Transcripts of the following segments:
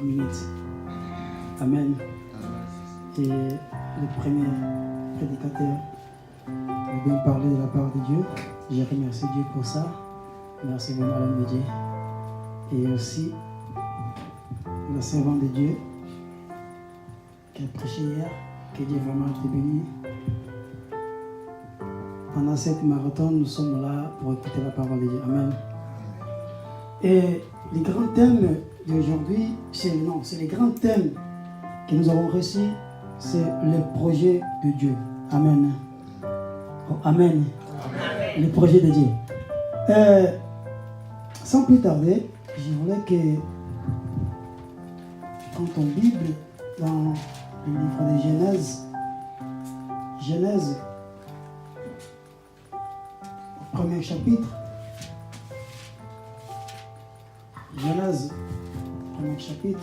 quelques minutes. Amen. Et le premier prédicateur a bien parlé de la part de Dieu. Je remercie Dieu pour ça. Merci vraiment à l'homme de Dieu. Et aussi la servante de Dieu qui a prêché hier. Que Dieu vraiment te bénisse. Pendant cette marathon, nous sommes là pour écouter la parole de Dieu. Amen. Et les grands thèmes d'aujourd'hui, c'est les grands thèmes que nous avons reçus, c'est le projet de Dieu. Amen. Oh, amen. Amen. Le projet de Dieu. Sans plus tarder, je voulais que, dans ton Bible, dans le livre de Genèse, premier chapitre, Genèse, premier chapitre,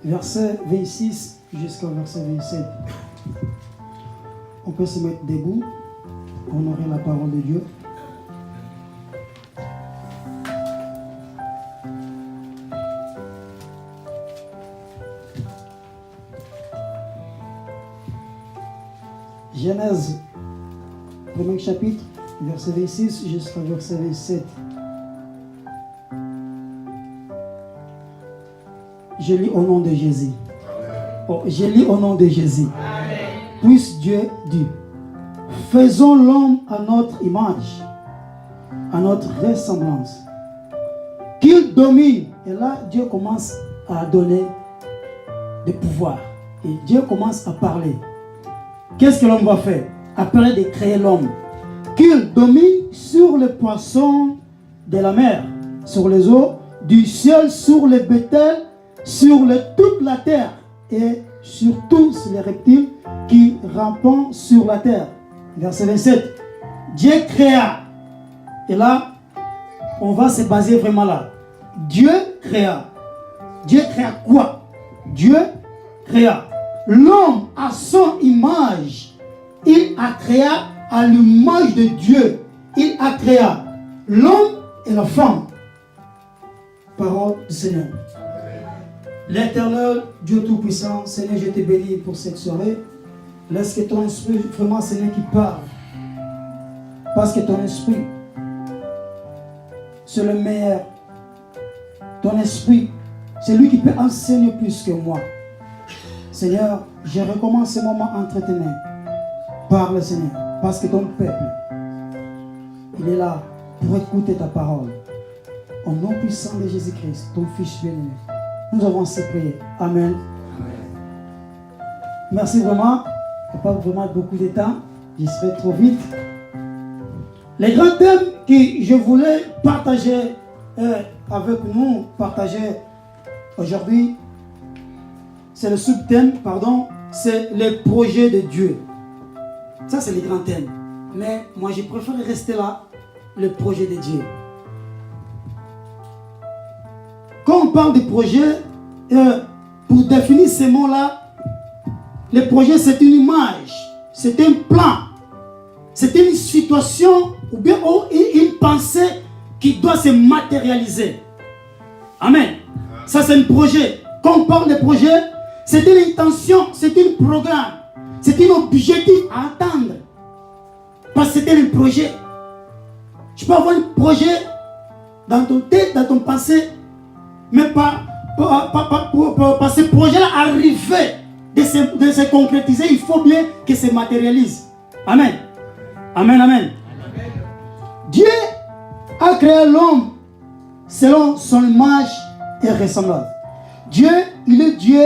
verset 26 jusqu'au verset 27. On peut se mettre debout, honorer la parole de Dieu. Genèse, premier chapitre, verset 26 jusqu'au verset 27. Je lis au nom de Jésus. Oh, je lis au nom de Jésus. Amen. Puisse Dieu dit, faisons l'homme à notre image, à notre ressemblance, qu'il domine. Et là, Dieu commence à donner des pouvoirs. Et Dieu commence à parler. Qu'est-ce que l'homme va faire? Après de créer l'homme, qu'il domine sur les poissons de la mer, sur les eaux du ciel, sur les bétails, sur toute la terre et sur tous les reptiles qui rampent sur la terre. Verset 27. Dieu créa. Et là, on va se baser vraiment là. Dieu créa. Dieu créa quoi? Dieu créa l'homme à son image. Il a créé à l'image de Dieu. Il a créé l'homme et la femme. Parole du Seigneur. L'Éternel, Dieu Tout-Puissant, Seigneur, je te bénis pour cette soirée. Laisse que ton esprit, vraiment, Seigneur, qui parle. Parce que ton esprit, c'est le meilleur. Ton esprit, c'est lui qui peut enseigner plus que moi. Seigneur, je recommence ce moment entre tes mains. Parle, Seigneur, parce que ton peuple, il est là pour écouter ta parole. Au nom puissant de Jésus-Christ, ton Fils bien-aimé, nous avons ainsi prié. Amen. Amen. Merci vraiment. Il n'y a pas vraiment beaucoup de temps. Je serai trop vite. Les grands thèmes que je voulais partager avec nous, partager aujourd'hui, c'est le sous-thème, c'est le projet de Dieu. Ça, c'est les grands thèmes. Mais moi, je préfère rester là, le projet de Dieu. Quand on parle de projet, pour définir ces mots-là, le projet, c'est une image, c'est un plan, c'est une situation ou bien une pensée qui doit se matérialiser. Amen. Ça, c'est un projet. Quand on parle de projet, c'est une intention, c'est un programme, c'est un objectif à atteindre. Parce que c'est un projet. Tu peux avoir un projet dans ton tête, dans ton passé, mais pas ce projet-là arriver de se concrétiser, il faut bien que se matérialise. Amen. Amen, amen. Dieu a créé l'homme selon son image et ressemblance. Dieu, il est Dieu,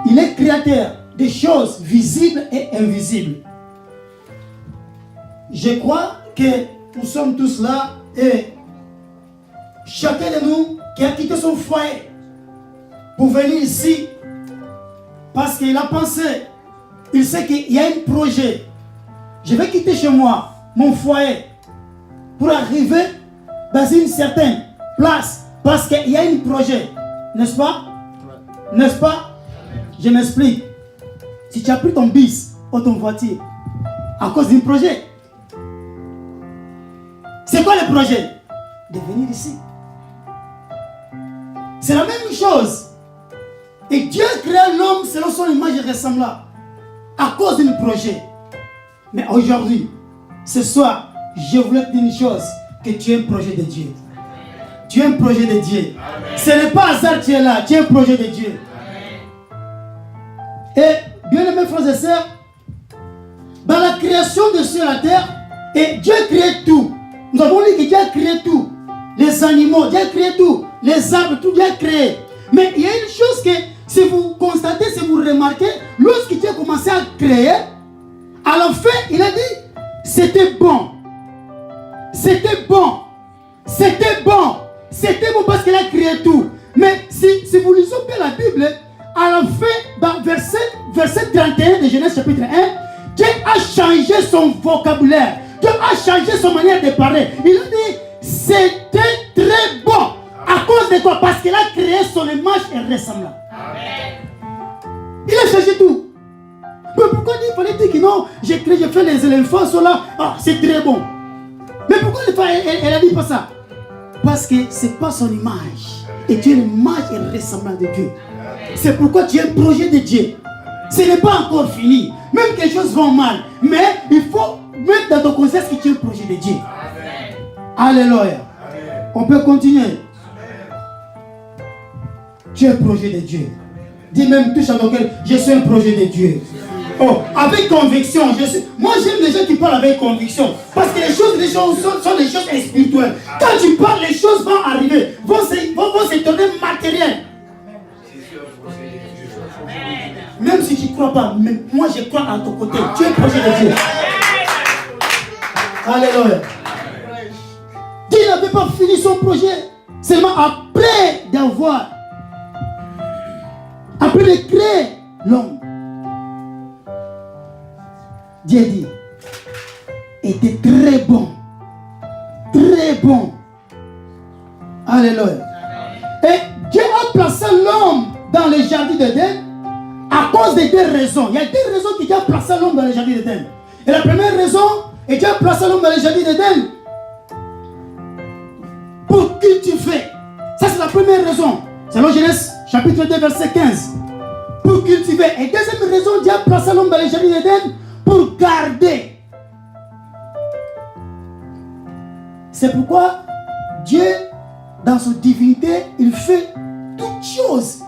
il est créateur des choses visibles et invisibles. Je crois que nous sommes tous là et chacun de nous qui a quitté son foyer pour venir ici parce qu'il a pensé, il sait qu'il y a un projet. Je vais quitter chez moi, mon foyer, pour arriver dans une certaine place parce qu'il y a un projet. N'est-ce pas? N'est-ce pas? Je m'explique. Si tu as pris ton bus ou ton voiture à cause d'un projet, C'est quoi le projet? De venir ici. C'est la même chose. Et Dieu créa l'homme selon son image et ressemblance à cause d'un projet. Mais aujourd'hui, ce soir, je voulais te dire une chose, que tu es un projet de Dieu. Tu es un projet de Dieu. Amen. Ce n'est pas hasard que tu es là, tu es un projet de Dieu. Amen. Et bien aimés frères et sœurs, dans la création de sur la terre, et Dieu a créé tout. Nous avons dit que Dieu a créé tout. Les animaux, Dieu a créé tout. Les arbres, tout Dieu a créé. Mais il y a une chose que, si vous constatez, si vous remarquez, lorsque Dieu a commencé à créer, à la fin, il a dit, c'était bon. C'était bon. C'était bon. C'était bon parce qu'il a créé tout. Mais si vous lisez bien la Bible, à la fin, dans verset 31 de Genèse chapitre 1, Dieu a changé son vocabulaire. Dieu a changé son manière de parler. Il a dit, c'était très bon. À cause de quoi? Parce qu'il a créé son image et ressemblance. Il a changé tout. Mais pourquoi il fallait dire que non, j'ai fait les éléphants sont là, ah, c'est très bon. Mais pourquoi elle a dit pas ça? Parce que ce n'est pas son image. Et tu es l'image et ressemblance de Dieu. C'est pourquoi tu es un projet de Dieu. Ce n'est pas encore fini. Même que les choses vont mal. Mais il faut mettre dans ton conscience que tu es un projet de Dieu. Amen. Alléluia. On peut continuer. Tu es un projet de Dieu. Dis même, touche à ton cœur, je suis un projet de Dieu. Oh, avec conviction. Moi, j'aime les gens qui parlent avec conviction. Parce que les choses sont des choses spirituelles. Quand tu parles, les choses vont arriver. Vont se tourner matériel. Même si tu ne crois pas, mais moi je crois à ton côté. Tu es un projet de Dieu. Alléluia. Dieu n'avait pas fini son projet. Seulement après d'avoir, après de créer l'homme, Dieu dit, était très bon. Très bon. Alléluia. Et Dieu a placé l'homme dans le jardin d'Éden à cause de deux raisons. Il y a deux raisons qui Dieu a placé l'homme dans le jardin d'Éden. Et la première raison, et Dieu a placé l'homme dans le jardin d'Éden pour cultiver. Ça c'est la première raison. Selon Genèse chapitre 2 verset 15. Pour cultiver. Et deuxième raison, Dieu a placé l'homme dans le jardin d'Éden pour garder. C'est pourquoi Dieu, dans sa divinité, il fait toutes choses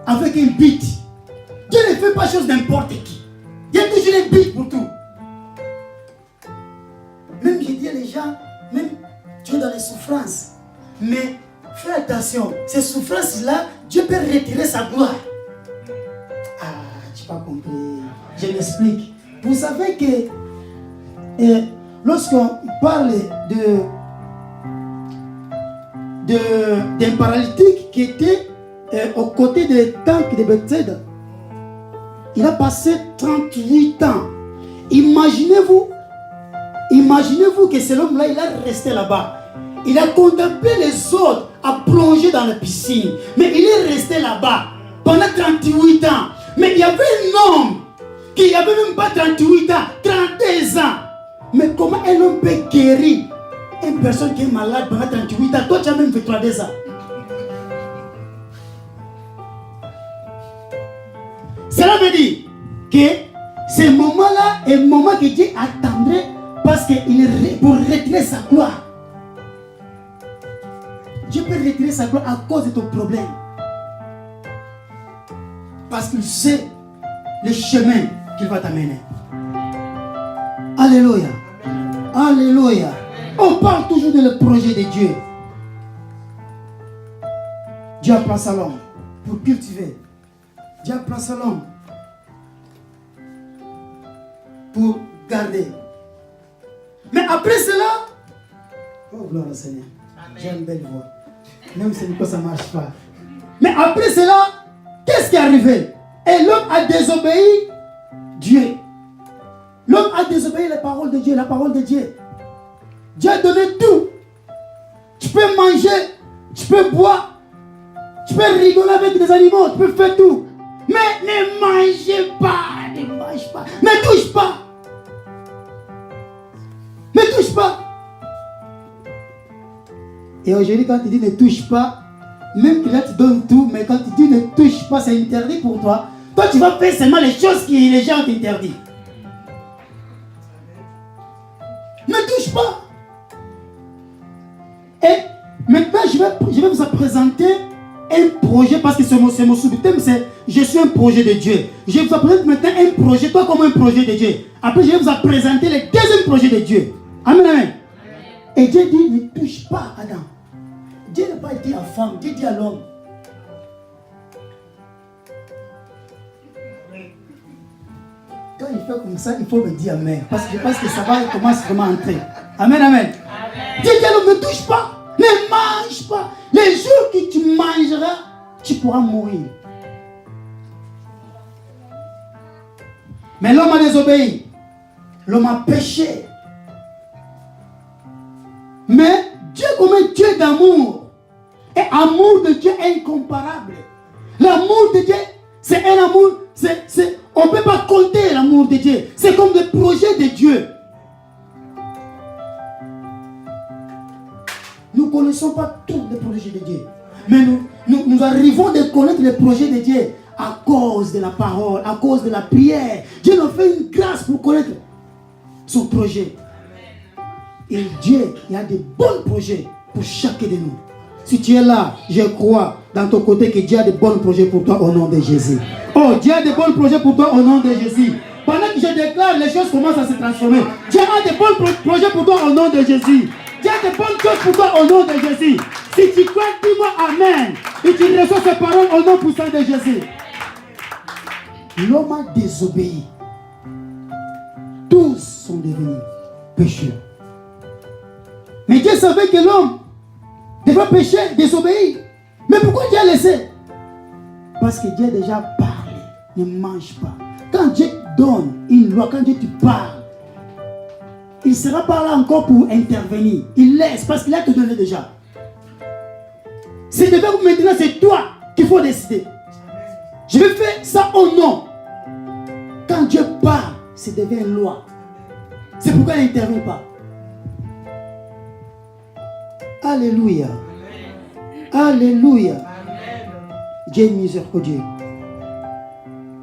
avec un but. Dieu ne fait pas chose n'importe qui. Il y a toujours un but pour tout. Même je dis à les gens, même Dieu dans les souffrances. Mais fais attention, ces souffrances-là, Dieu peut retirer sa gloire. Ah, tu n'as pas compris. Je m'explique. Vous savez que lorsqu'on parle d'un paralytique qui était aux côtés des tanks de Bethsaida, il a passé 38 ans. Imaginez-vous que cet homme-là, il a resté là-bas. Il a contemplé les autres à plonger dans la piscine. Mais il est resté là-bas pendant 38 ans. Mais il y avait un homme qui n'avait même pas 38 ans, 32 ans. Mais comment un homme peut guérir une personne qui est malade pendant 38 ans? Toi, tu as même fait 32 ans. Cela veut dire que ce moment-là est un moment que Dieu attendrait parce qu'il est pour retirer sa gloire. Dieu peut retirer sa gloire à cause de ton problème. Parce qu'il sait le chemin qu'il va t'amener. Alléluia. Alléluia. On parle toujours de le projet de Dieu. Dieu a placé l'homme pour cultiver. Dieu a placé l'homme pour garder. Mais après cela, oh gloire au Seigneur, j'ai une belle voix. Même si ça ne marche pas. Mais après cela, qu'est-ce qui est arrivé? Et l'homme a désobéi Dieu. L'homme a désobéi les paroles de Dieu, la parole de Dieu. Dieu a donné tout. Tu peux manger, tu peux boire, tu peux rigoler avec des animaux, tu peux faire tout. Mais ne mangez pas, ne mange pas, ne touche pas. Ne touche pas. Et aujourd'hui, quand tu dis ne touche pas, même que là tu donnes tout, mais quand tu dis ne touche pas, c'est interdit pour toi. Toi, tu vas faire seulement les choses que les gens ont interdit. Ne touche pas. Et maintenant, je vais vous présenter un projet, parce que c'est mon sous-thème, c'est je suis un projet de Dieu. Je vais vous présenter maintenant un projet, toi comme un projet de Dieu. Après, je vais vous présenter le deuxième projet de Dieu. Amen, amen. Et Dieu dit, ne touche pas Adam. Dieu n'a pas dit à la femme, Dieu dit à l'homme. Quand il fait comme ça, il faut me dire amen. Parce que je pense que ça va commencer vraiment à entrer. Amen, amen. Dieu dit à l'homme, ne touche pas, ne mange pas. Les jours que tu mangeras, tu pourras mourir. Mais l'homme a désobéi. L'homme a péché. Mais Dieu comme un Dieu d'amour. Et amour de Dieu incomparable. L'amour de Dieu, c'est un amour, on ne peut pas compter l'amour de Dieu. C'est comme le projet de Dieu. Nous ne connaissons pas tous les projets de Dieu. Mais nous arrivons à connaître les projets de Dieu à cause de la parole, à cause de la prière. Dieu nous fait une grâce pour connaître son projet. Et Dieu, il a de bons projets pour chacun de nous. Si tu es là, je crois dans ton côté que Dieu a de bons projets pour toi au nom de Jésus. Oh, Dieu a de bons projets pour toi au nom de Jésus. Pendant que je déclare, les choses commencent à se transformer. Dieu a de bons projets pour toi au nom de Jésus. Dieu a de bonnes choses pour toi au nom de Jésus. Si tu crois, dis-moi Amen. Et tu reçois ces paroles au nom puissant de Jésus. L'homme a désobéi. Tous sont devenus pécheurs. Mais Dieu savait que l'homme devait pécher, désobéir. Mais pourquoi Dieu a laissé? Parce que Dieu a déjà parlé. Ne mange pas. Quand Dieu donne une loi, quand Dieu te parle, il ne sera pas là encore pour intervenir. Il laisse parce qu'il a te donné déjà. C'est maintenant, c'est toi qu'il faut décider. Je vais faire ça au nom. Quand Dieu parle, c'est devient une loi. C'est pourquoi il n'intervient pas. Alléluia. Alléluia. Dieu est miséricordieux.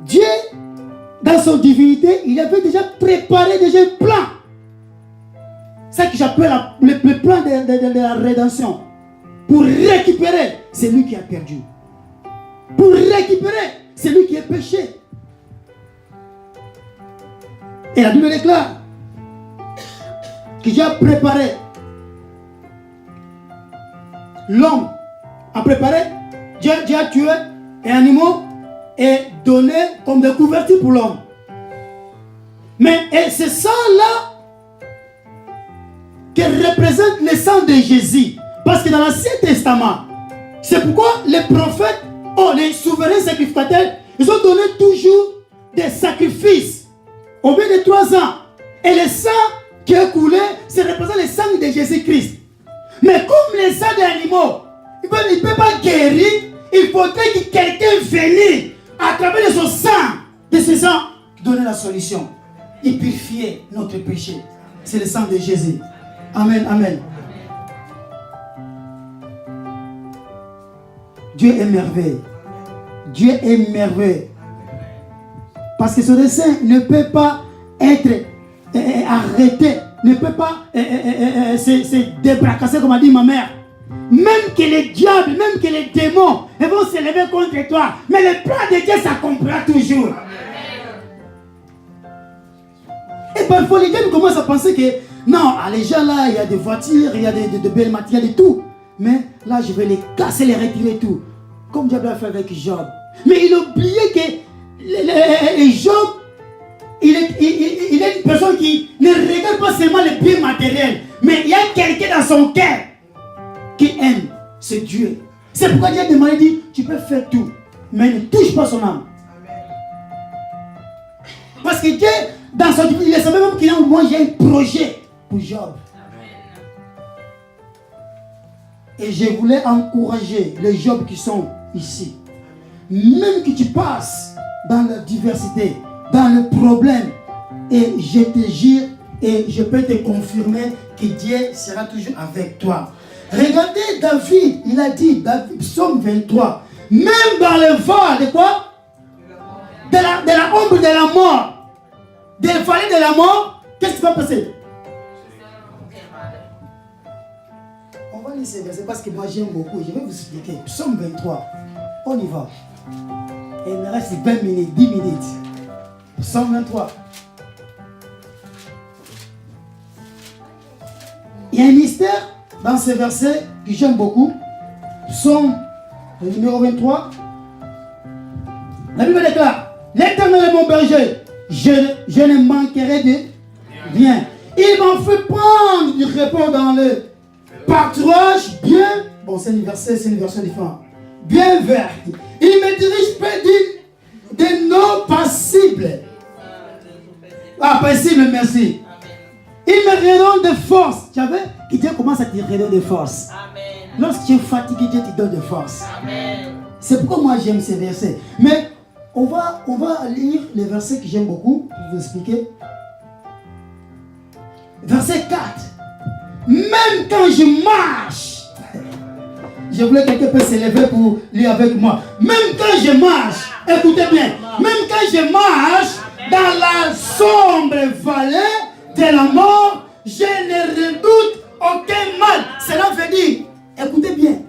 Dieu, dans son divinité, il avait déjà préparé un plan. C'est ce que j'appelle le plan de la rédemption. Pour récupérer celui qui a perdu. Pour récupérer celui qui est péché. Et la Bible déclare que Dieu a préparé. L'homme a préparé. Dieu a tué un animal et donné comme de couverture pour l'homme. Mais c'est ça là qui représente le sang de Jésus. Parce que dans l'Ancien Testament, c'est pourquoi les prophètes, les souverains sacrificateurs, ils ont donné toujours des sacrifices au bout de 3 ans. Et le sang qui est coulé, ça représente le sang de Jésus-Christ. Mais comme le sang des animaux, il ne peut pas guérir, il faudrait que quelqu'un vienne à travers de son sang, donner la solution. Et purifier notre péché. C'est le sang de Jésus. Amen, amen. Dieu est merveilleux. Dieu est merveilleux. Parce que ce dessein ne peut pas être arrêté, ne peut pas se débracasser comme a dit ma mère. Même que les diables, même que les démons, ils vont se lever contre toi. Mais le plan de Dieu s'accomplira toujours. Et parfois les gens commencent à penser que non, les gens là, il y a des voitures, il y a de belles matières, de tout. Mais là, je vais les casser, les retirer tout. Comme Dieu a fait avec Job. Mais il a oublié que Job, il est une personne qui ne regarde pas seulement les biens matériels. Mais il y a quelqu'un dans son cœur qui aime ce Dieu. C'est pourquoi Dieu a demandé, dit, tu peux faire tout. Mais ne touche pas son âme. Parce que Dieu, dans son il savait même qu'il a un projet pour Job. Et je voulais encourager les Job qui sont ici. Même que tu passes dans la diversité, dans le problème, et je te jure Et je peux te confirmer que Dieu sera toujours avec toi. Regardez David, il a dit, psaume 23, même dans le vent de quoi? De la ombre de la mort, de la vallée de la mort, qu'est-ce qui va passer? On va lire ces versets parce que moi j'aime beaucoup. Je vais vous expliquer. Psaume 23. On y va. Et il me reste 20 minutes, 10 minutes. Psaume 23. Il y a un mystère dans ces versets que j'aime beaucoup. Psaume numéro 23. La Bible déclare: l'Éternel est mon berger, je ne manquerai de rien. Il m'en fait prendre du repos dans le pâturage bien. Bon, c'est une version différente. Bien verte. Il me dirige près d'une eau passible. Ah, passible, merci. Il me redonne de force. Tu as vu que Dieu commence à te redonner de force. Lorsque tu es fatigué, Dieu te donne de force. C'est pourquoi moi j'aime ces versets. Mais on va lire les versets que j'aime beaucoup pour vous expliquer. Verset 4. Même quand je marche, je voulais que quelqu'un puisse s'élever pour lire avec moi. Même quand je marche, écoutez bien, même quand je marche dans la sombre vallée de la mort, je ne redoute aucun mal. Cela veut dire, écoutez bien,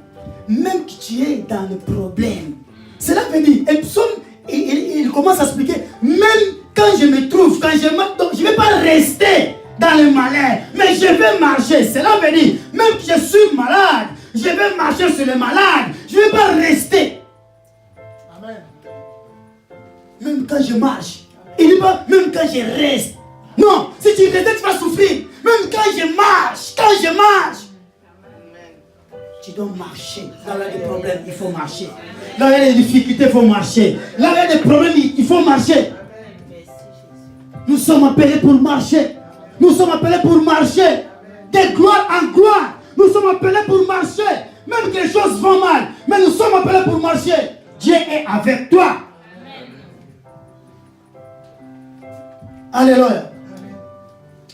même que tu es dans le problème, cela veut dire, et psaume, il commence à expliquer, même quand je me trouve, quand je ne vais pas rester dans le malheur, mais je vais marcher. Cela veut dire, même que je suis malade, je vais marcher sur le malade, je ne vais pas rester. Amen. Même quand je marche, il dit pas même quand je reste. Non, si tu restes, tu vas souffrir. Même quand je marche, tu dois marcher. Là où il y a des problèmes, il faut marcher. Là où il y a des difficultés, il faut marcher. Là où il y a des problèmes, il faut marcher. Nous sommes appelés pour marcher. Nous sommes appelés pour marcher. De gloire en gloire. Nous sommes appelés pour marcher. Même que les choses vont mal. Mais nous sommes appelés pour marcher. Dieu est avec toi. Alléluia.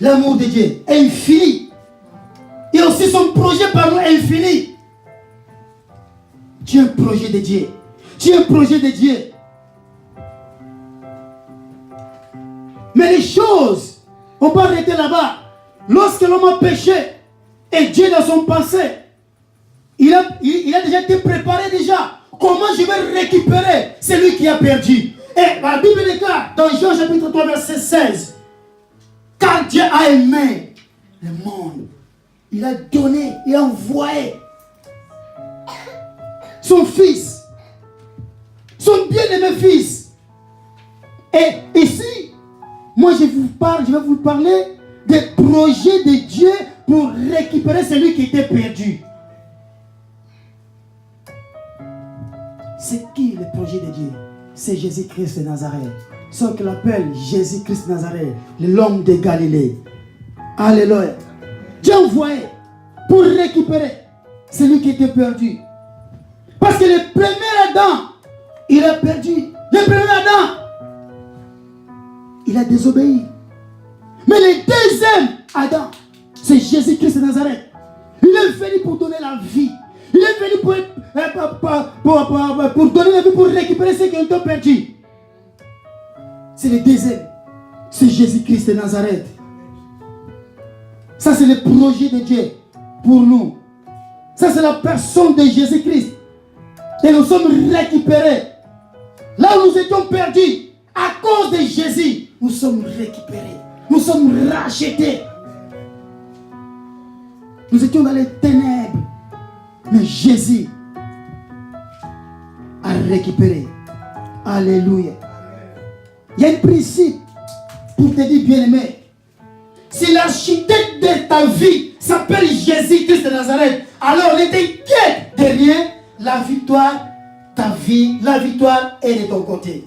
L'amour de Dieu est infini. Et aussi son projet par nous est infini. Tu es un projet de Dieu. Tu es un projet de Dieu. Mais les choses, on peut arrêter là-bas. Lorsque l'homme a péché, et Dieu dans son passé, il a déjà été préparé déjà. Comment je vais récupérer celui qui a perdu? Et la Bible déclare dans Jean chapitre 3 verset 16, car Dieu a aimé le monde, il a donné, il a envoyé son fils, son bien-aimé fils. Et ici, moi je vais vous parler des projets de Dieu pour récupérer celui qui était perdu. C'est qui le projet de Dieu? C'est Jésus-Christ de Nazareth. Ce qu'on appelle Jésus-Christ de Nazareth, l'homme de Galilée. Alléluia. Dieu a envoyé pour récupérer celui qui était perdu. Parce que le premier Adam, il a perdu. Le premier Adam, il a désobéi. Mais le deuxième Adam, c'est Jésus-Christ de Nazareth. Il est venu pour donner la vie. Il est venu pour donner la vie, pour récupérer ceux qui ont perdu. C'est le deuxième. C'est Jésus-Christ de Nazareth. Ça, c'est le projet de Dieu pour nous. Ça, c'est la personne de Jésus-Christ. Et nous sommes récupérés. Là où nous étions perdus, à cause de Jésus, nous sommes récupérés. Nous sommes rachetés. Nous étions dans les ténèbres. Mais Jésus a récupéré. Alléluia. Il y a un principe pour te dire, bien-aimé. Si l'architecte de ta vie s'appelle Jésus-Christ de Nazareth, alors ne t'inquiète de rien. La victoire, ta vie, la victoire est de ton côté.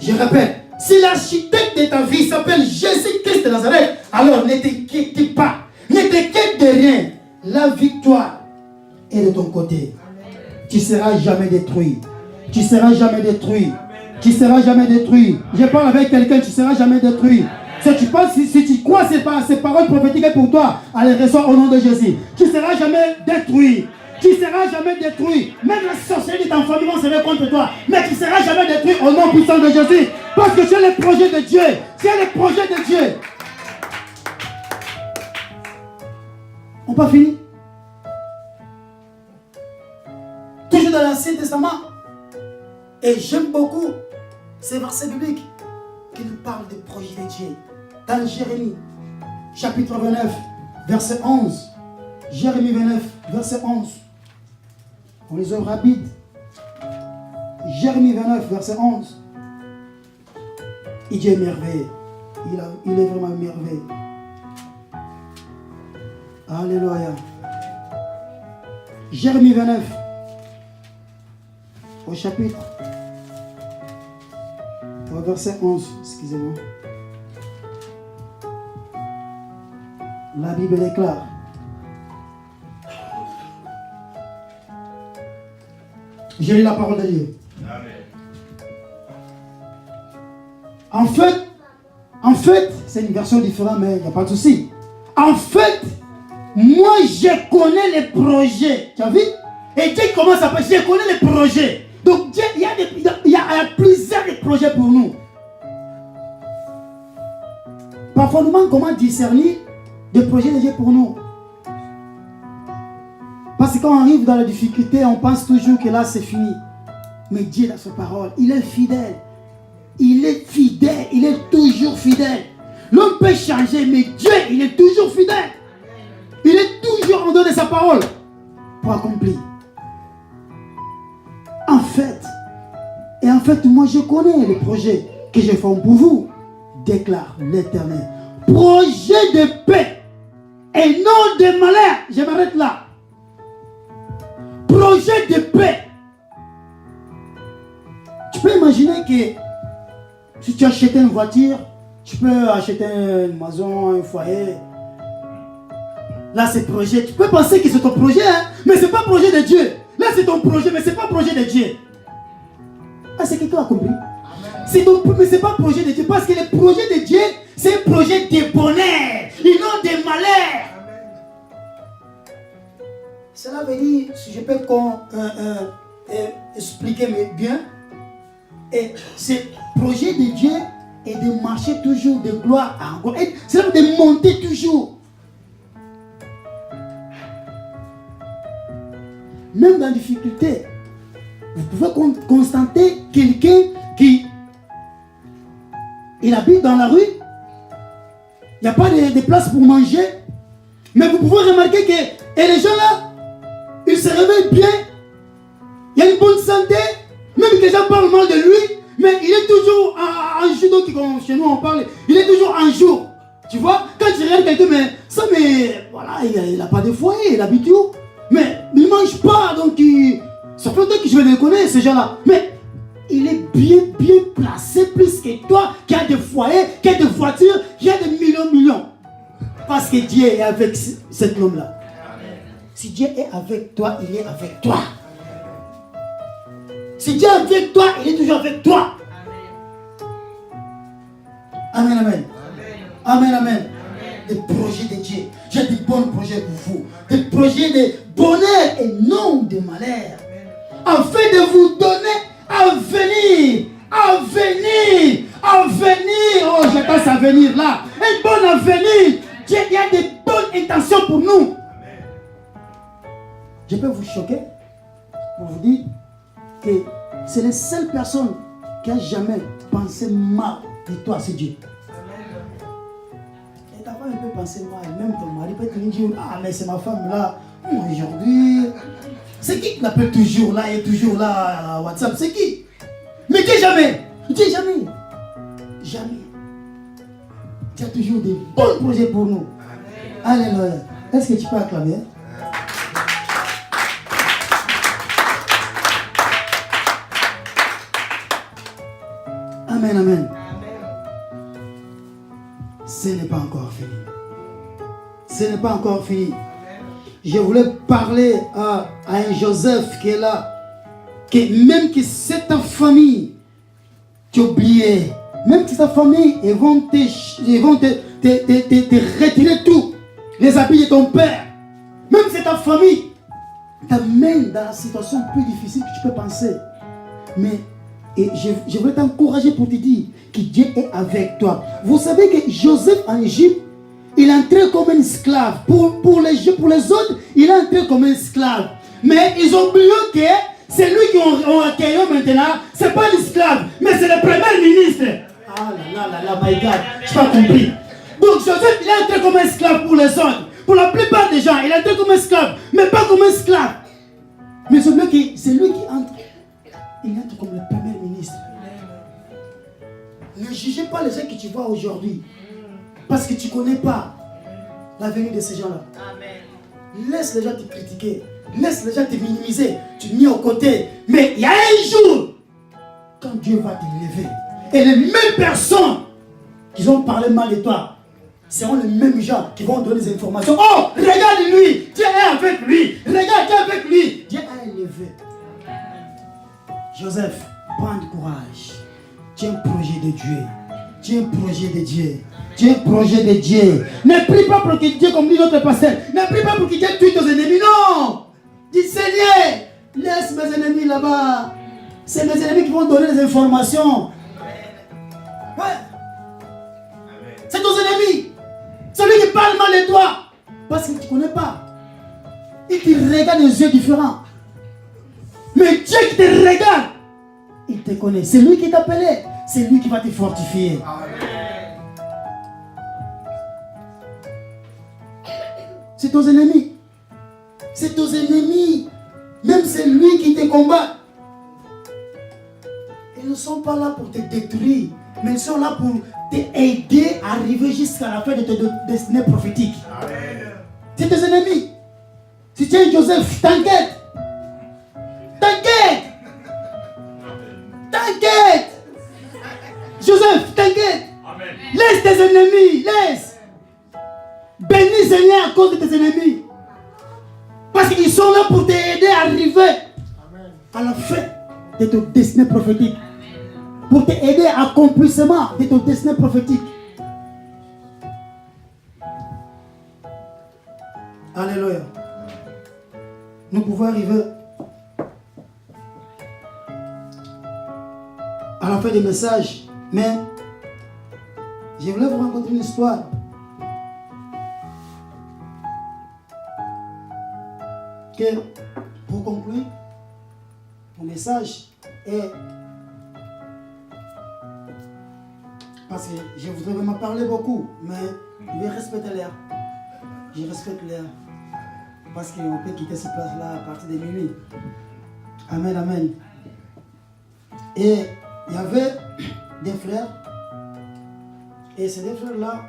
Je répète, si l'architecte de ta vie s'appelle Jésus-Christ de Nazareth, alors ne t'inquiète pas. Ne t'inquiète de rien. La victoire est de ton côté. Tu ne seras jamais détruit. Tu ne seras jamais détruit. Tu ne seras jamais détruit. Je parle avec quelqu'un, tu ne seras jamais détruit. Si tu penses, si tu crois ces paroles prophétiques pour toi, allez, reçois au nom de Jésus. Tu ne seras jamais détruit. Tu ne seras jamais détruit. Même la sorcellerie de ta famille vont se mettre contre toi. Mais tu ne seras jamais détruit au nom puissant de Jésus. Parce que tu es le projet de Dieu. Tu es le projet de Dieu. On n'a pas fini. Toujours dans l'Ancien Testament. Et j'aime beaucoup ces versets bibliques qui nous parlent des projets de Dieu. Dans Jérémie, chapitre 29, verset 11. Jérémie 29, verset 11. On les ouvre rapide. Jérémie 29, verset 11. Il dit merveille. Il est vraiment merveille. Alléluia. Jérémie 29, au chapitre, au verset 11, excusez-moi. La Bible déclare. J'ai lu la parole de Dieu. Amen. En fait, c'est une version différente, mais il n'y a pas de souci. En fait, moi, je connais les projets. Tu as vu? Et Dieu commence à parler. Je connais les projets. Donc, Dieu, il y a plusieurs projets pour nous. Parfois, nous manquons comment discerner des projets de Dieu pour nous. Parce que quand on arrive dans la difficulté, on pense toujours que là, c'est fini. Mais Dieu, dans sa parole, il est fidèle. Il est fidèle. Il est toujours fidèle. L'homme peut changer, mais Dieu, il est toujours fidèle. Il est toujours en dehors de sa parole pour accomplir. En fait, moi je connais les projets que je fais pour vous, déclare l'Éternel. Projet de paix et non de malheur. Je m'arrête là. Projet de paix. Tu peux imaginer que si tu achètes une voiture, tu peux acheter une maison, un foyer. Là, c'est projet. Tu peux penser que c'est ton projet, hein? Mais ce n'est pas le projet de Dieu. Là, c'est ton projet, mais ce n'est pas le projet de Dieu. Ah, c'est quelqu'un qui a compris. Mais ce n'est pas le projet de Dieu. Parce que le projet de Dieu, c'est un projet de bonheur et non de malheur. Cela veut dire, si je peux expliquer bien, et ce projet de Dieu est de marcher toujours de gloire en gloire. C'est de monter toujours. Même dans la difficulté, vous pouvez constater quelqu'un qui il habite dans la rue, il n'y a pas de place pour manger, mais vous pouvez remarquer que les gens là, ils se réveillent bien, il y a une bonne santé, même que les gens parlent mal de lui, mais il est toujours en jour, donc comme chez nous on parle, il est toujours en jour. Tu vois, quand tu regardes quelqu'un, mais voilà, il n'a pas de foyer, il habite où? Mais il ne mange pas, donc ça fait longtemps que je vais le connaître, ces gens-là. Mais il est bien placé, plus que toi, qui a des foyers, qui a des voitures, qui a des millions. Parce que Dieu est avec cet homme-là. Si Dieu est avec toi, il est avec toi. Si Dieu est avec toi, il est toujours avec toi. Amen, amen. Amen, amen. Des projets de Dieu. J'ai des bons projets pour vous. Des projets de bonheur et non de malheur. Afin de vous donner à venir. Oh, je pense à venir là. Un bon avenir. Dieu, il y a des bonnes intentions pour nous. Je peux vous choquer pour vous dire que c'est la seule personne qui a jamais pensé mal de toi, c'est Dieu. Et ta femme peut penser mal, même ton mari peut te dire, ah mais c'est ma femme là, aujourd'hui. C'est qui l'appelle toujours là et toujours là à WhatsApp? C'est qui? Mais Dieu jamais. Jamais. Tu as toujours des bons projets pour nous. Alléluia. Est-ce que tu peux acclamer? Amen, amen. Ce n'est pas encore fini. Ce n'est pas encore fini. Je voulais parler à un Joseph qui est là. Que même que cette famille, tu oubliais Même si ta famille, ils vont te retirer tout. Les habits de ton père. Même si ta famille t'amène dans la situation plus difficile que tu peux penser. Mais je veux t'encourager pour te dire que Dieu est avec toi. Vous savez que Joseph en Égypte, il est entré comme un esclave. Pour les autres, il est entré comme un esclave. Mais ils ont oublié que c'est lui qui ont accueilli maintenant. Ce n'est pas l'esclave, mais c'est le premier ministre. Ah là, my God, je n'ai pas compris. Donc Joseph, il est entré comme un esclave pour les autres. Pour la plupart des gens, il est entré comme un esclave, mais pas comme un esclave. Mais c'est lui qui entre. Il entre comme le premier ministre. Ne jugez pas les gens que tu vois aujourd'hui. Parce que tu ne connais pas la venue de ces gens-là. Laisse les gens te critiquer. Laisse les gens te minimiser. Tu mets au côté. Mais il y a un jour, quand Dieu va te lever, et les mêmes personnes qui ont parlé mal de toi seront les mêmes gens qui vont donner des informations. Oh, regarde lui, Dieu est avec lui. Regarde, Dieu est avec lui. Dieu a élevé. Joseph, prends du courage. Tu es un projet de Dieu. Tu es un projet de Dieu. Tu es un projet de Dieu. Ne prie pas pour que Dieu, comme dit notre pasteur, ne prie pas pour que Dieu tue tes ennemis. Non. Dis Seigneur, laisse mes ennemis là-bas. C'est mes ennemis qui vont donner des informations. Ouais. C'est tes ennemis. Celui qui parle mal de toi. Parce qu'il ne te connaît pas. Il te regarde des yeux différents. Mais Dieu qui te regarde, il te connaît. C'est lui qui t'appelait. C'est lui qui va te fortifier. C'est tes ennemis. C'est tes ennemis. Même c'est lui qui te combat. Ils ne sont pas là pour te détruire, mais ils sont là pour t'aider à arriver jusqu'à la fin de ta destinée prophétique. C'est tes ennemis. Si tu es Joseph, t'inquiète. T'inquiète. T'inquiète. Joseph, t'inquiète. Laisse tes ennemis. Laisse. Bénis Seigneur à cause de tes ennemis. Parce qu'ils sont là pour t'aider à arriver à la fin de ton destinée prophétique. Pour t'aider à l'accomplissement de ton destinée prophétique. Alléluia. Nous pouvons arriver à la fin du message, mais je voulais vous raconter une histoire. Que, pour conclure, mon message est, parce que je voudrais vraiment parler beaucoup, mais je vais respecter l'air. Je respecte l'air. Parce qu'on peut quitter cette place-là à partir de minuit. Amen, amen. Et il y avait des frères. Et ces deux frères-là,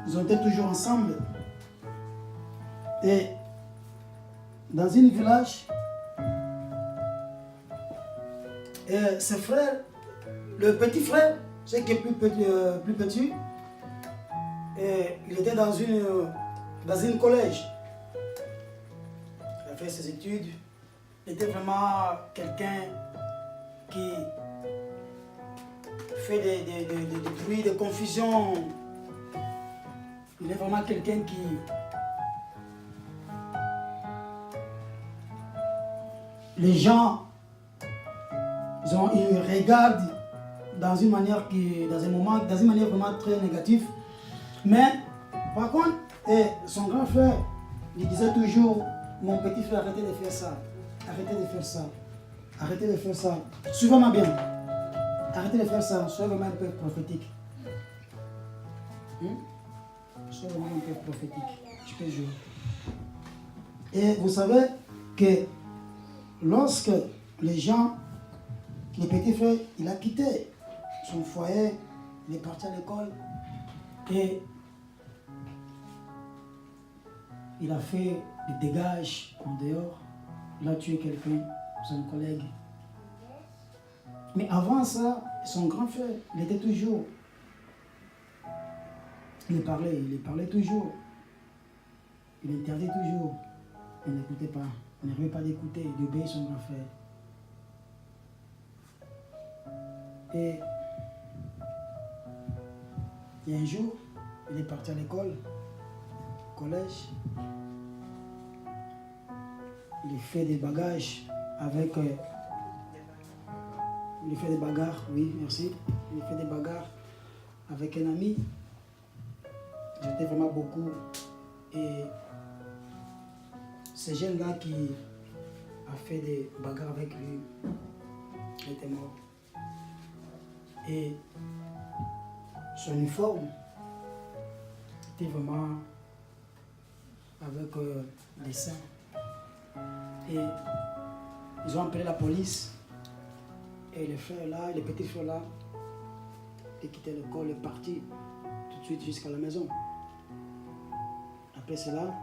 ils ont été toujours ensemble. Et dans un village, et ses frères, le petit frère, c'est qui est plus petit, et il était dans une collège. Il a fait ses études. Il était vraiment quelqu'un qui fait des bruits, des confusions. Il est vraiment quelqu'un qui les gens ils regardent dans une manière vraiment très négative. Mais par contre, son grand frère lui disait toujours: mon petit frère, arrêtez de faire ça, arrêtez de faire ça, arrêtez de faire ça. Suivez-moi bien, arrêtez de faire ça, soyez vraiment un peu prophétique. Soyez vraiment un peu prophétique, je peux jurer. Et vous savez que lorsque les gens, le petit frère, il a quitté son foyer, il est parti à l'école et il a fait des dégâts en dehors. Il a tué quelqu'un, son collègue. Mais avant ça, son grand frère, il était toujours. Il parlait toujours. Il interdit toujours. Il n'écoutait pas. Il n'arrivait pas d'écouter, d'obéir son grand frère. Et il y a un jour, il est parti à l'école, au collège. Il fait des bagages avec... il fait des bagarres, oui, merci. Il fait des bagarres avec un ami. J'étais vraiment beaucoup. Et ce jeune gars qui a fait des bagarres avec lui, il était mort. Et son uniforme était vraiment avec des seins. Et ils ont appelé la police. Et le frère là, le petit frère là, il quittait l'école, il est parti tout de suite jusqu'à la maison. Après cela,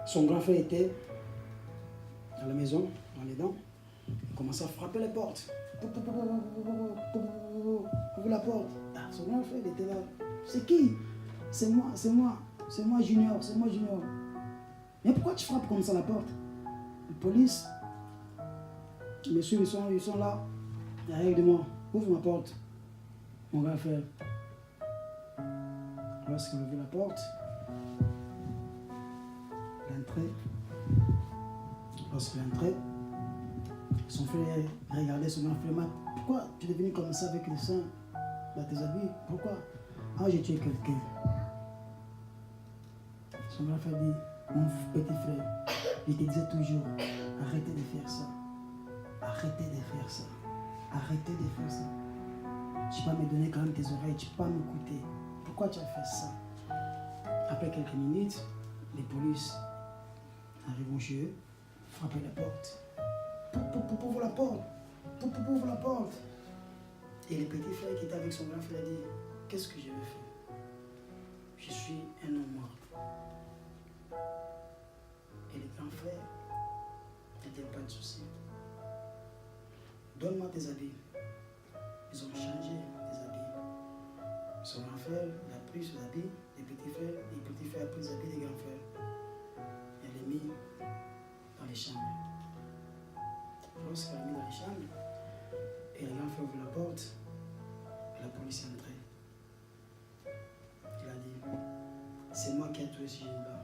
son grand frère était à la maison, dans les dents. Il commençait à frapper les portes. Ouvre la porte. Ah, son grand frère était là. C'est qui? C'est moi, c'est moi. C'est moi Junior, c'est moi Junior. Mais pourquoi tu frappes comme ça la porte? La police, messieurs, ils sont là. Il arrive de moi. Ouvre ma porte. Mon grand frère. Lorsqu'il a ouvert la porte, il est entré. Lorsqu'il est entré, son frère regardait son grand frère. Pourquoi tu es devenu comme ça avec le sang dans tes habits? Pourquoi? Ah, j'ai tué quelqu'un. Son grand frère dit, mon petit frère, je te disais toujours, arrêtez de faire ça. Arrêtez de faire ça. Arrêtez de faire ça. Tu vas me donner quand même tes oreilles, tu vas m'écouter. Pourquoi tu as fait ça? Après quelques minutes, les polices arrivent chez eux, frappent la porte. Ouvre la porte. Ouvre la porte. Et le petit frère qui était avec son grand frère a dit, qu'est-ce que je vais faire? Je suis un homme mort. Et le grand frère n'était pas de souci. Donne-moi tes habits. Ils ont changé des habits. Son grand frère a pris ses habits, les petits frères a pris les habits des grands frères. Il les mis dans les chambres. Lorsqu'il a mis dans les chambres, et le grand frère ouvre la porte, et la police est entrée. Il a dit, c'est moi qui ai tué ce jeune-là.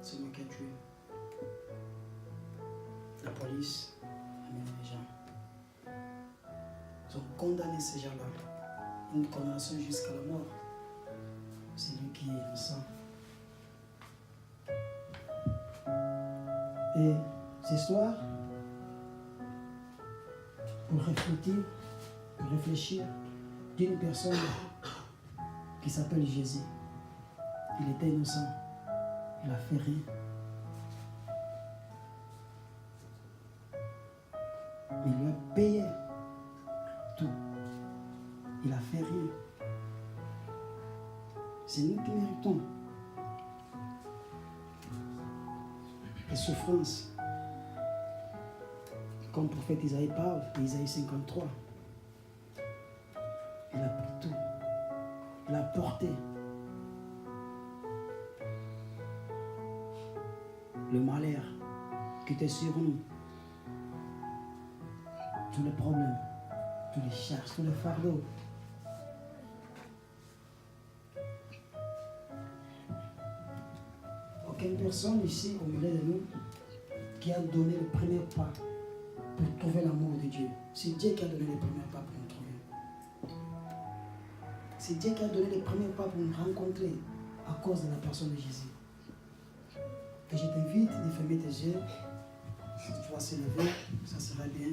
C'est moi qui ai tué. La police a mis les gens. Ils ont condamné ces gens-là. Une condamnation jusqu'à la mort. C'est lui qui est innocent. Et ce soir, pour réfléchir d'une personne qui s'appelle Jésus. Il était innocent. Il a fait rien. Il lui a payé tout. Il a fait rien. C'est nous qui méritons les souffrances. Comme le prophète Isaïe parle, Isaïe 53. Il a pris tout. Il a porté le malheur qui était sur nous. Tous les problèmes, tous les charges, tous les fardeaux. Aucune personne ici au milieu de nous qui a donné le premier pas pour trouver l'amour de Dieu. C'est Dieu qui a donné le premier pas pour nous trouver. C'est Dieu qui a donné le premier pas pour nous rencontrer à cause de la personne de Jésus. Et je t'invite de fermer tes yeux. Si tu vas se lever, ça sera bien.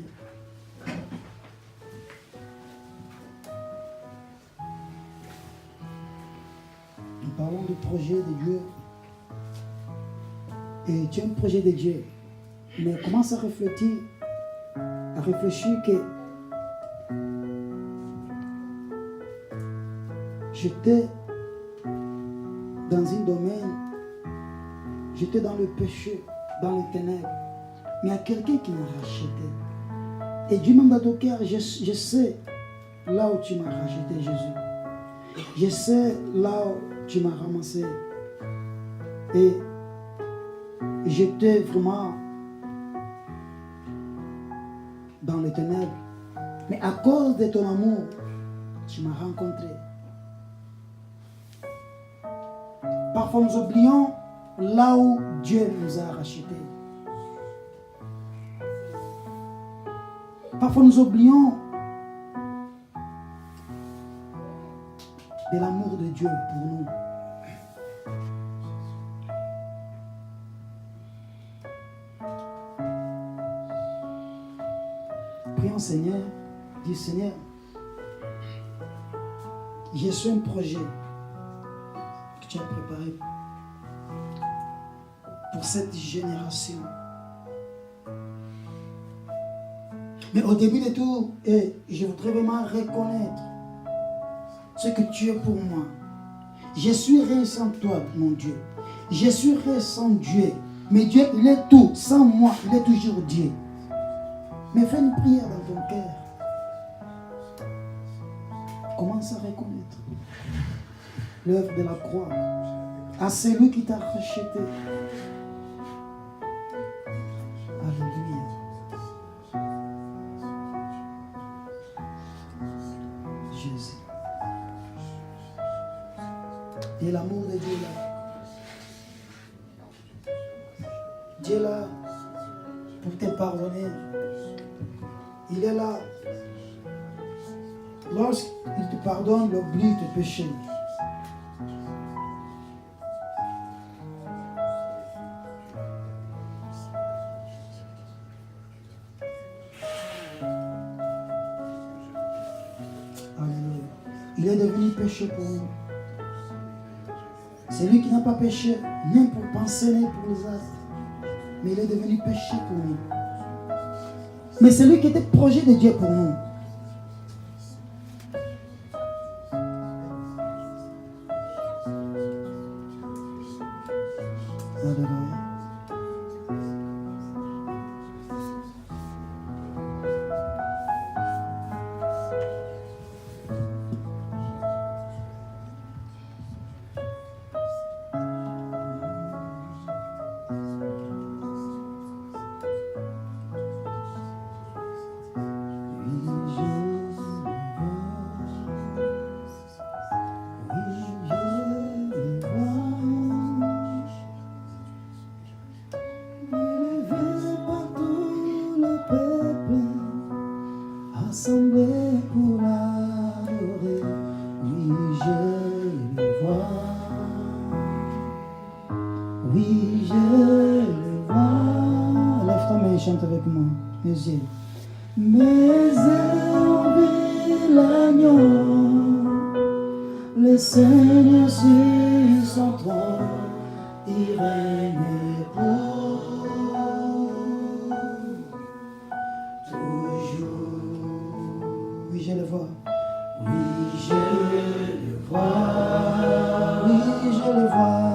Nous parlons du projet de Dieu. Et tu as un projet de Dieu. Mais commence à réfléchir que j'étais dans un domaine, j'étais dans le péché, dans les ténèbres. Mais il y a quelqu'un qui m'a racheté. Et Dieu m'a dit au cœur, je sais là où tu m'as racheté, Jésus. Je sais là où tu m'as ramassé. Et j'étais vraiment les ténèbres. Mais à cause de ton amour, tu m'as rencontré. Parfois nous oublions là où Dieu nous a rachetés. Parfois nous oublions de l'amour de Dieu pour nous. Prions Seigneur, dis Seigneur, j'ai su un projet que tu as préparé pour cette génération. Mais au début de tout, je voudrais vraiment reconnaître ce que tu es pour moi. Je suis rien sans toi, mon Dieu. Je suis rien sans Dieu. Mais Dieu, il est tout. Sans moi, il est toujours Dieu. Mais fais une prière dans ton cœur. Commence à reconnaître l'œuvre de la croix à celui qui t'a racheté. Alléluia. Jésus. Et l'amour de Dieu là. Dieu est là pour te pardonner. Il est là. Lorsqu'il te pardonne, il oublie tes péchés. Alléluia. Il est devenu péché pour nous. C'est lui qui n'a pas péché, ni pour penser, ni pour les actes. Mais il est devenu péché pour nous. Mais c'est lui qui était projet de Dieu pour nous. Alléluia. Assemblés pour l'adorer, oui je le vois, oui je le vois. Lève ta main et chante avec moi, mes yeux. Mes yeux ont vu l'agneau, le Seigneur sur son trône, il règne pour je le vois. Oui, je le vois. Oui, je le vois. Oui, je le vois.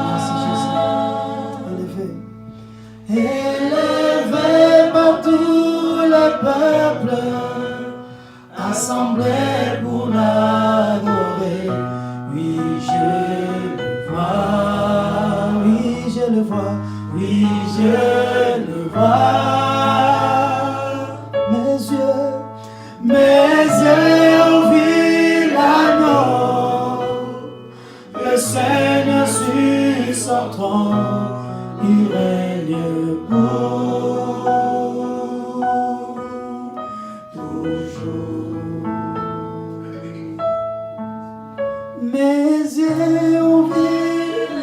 Merci Jésus. Élevé par tout le peuple, assemblé pour l'adorer. Oui, je le vois. Oui, je le vois. Oui, je le vois. Mes yeux ont vu l'agneau, le Seigneur sur son trône, il règne pour toujours. Mes yeux ont vu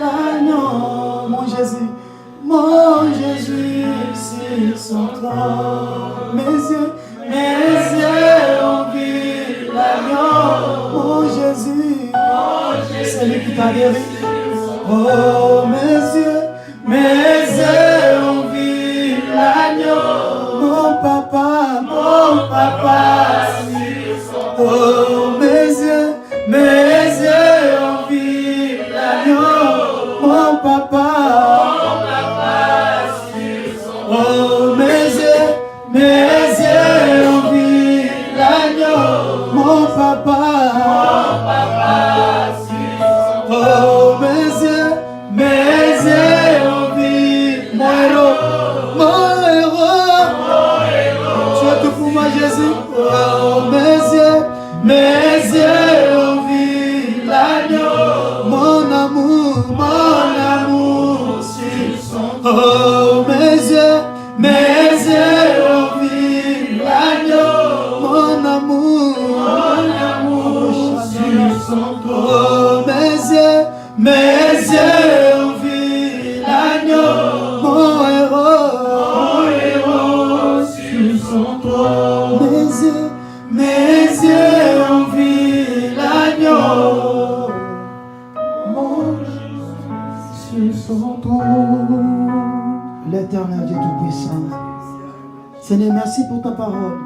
l'agneau, mon Jésus sur son trône. Mes yeux ont vu l'agneau, mon Jésus, c'est lui qui t'a guéri. Oh, mes yeux ont vu l'agneau, mon papa. Oh, mes yeux ont vu l'agneau, mon papa. Oh, mes yeux ont vu l'agneau, mon papa. Oh, mes yeux ont vu mon héros, mes yeux ont vu l'agneau. Mon amour sur son trône. Oh, mes yeux ont vu l'agneau. Mon amour sur son trône. Oh, mes yeux ont vu l'agneau. Mon héros sur son trône. Mes yeux ont vu l'agneau. Mon Jésus sur son trône. L'Éternel Dieu Tout-Puissant. Seigneur, merci pour ta parole.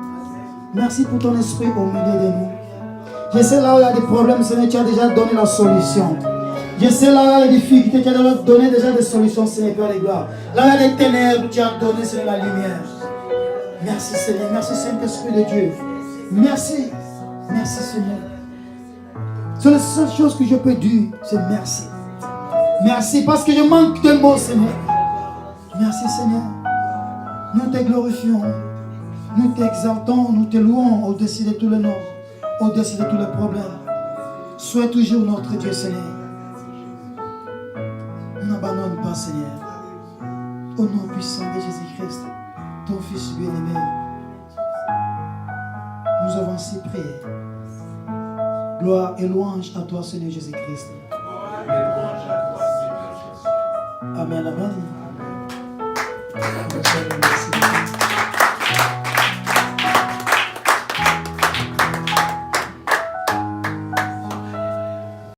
Merci pour ton esprit au milieu de nous. Je sais là où il y a des problèmes, Seigneur, tu as déjà donné la solution. Je sais là où il y a des difficultés, tu as donné déjà des solutions, Seigneur, Père de gloire. Là où il y a des ténèbres, tu as donné, Seigneur, la lumière. Merci, Seigneur. Merci, Saint-Esprit de Dieu. Merci. Merci, Seigneur. C'est la seule chose que je peux dire, c'est merci. Merci parce que je manque de mots, Seigneur. Merci, Seigneur. Nous te glorifions. Nous t'exaltons, nous te louons au-dessus de tous les noms, au-dessus de tous les problèmes. Sois toujours notre Dieu, Seigneur. N'abandonne pas, Seigneur. Au nom puissant de Jésus-Christ, ton Fils bien-aimé, nous avons ainsi prié. Gloire et louange à toi, Seigneur Jésus-Christ. Amen, amen. Merci.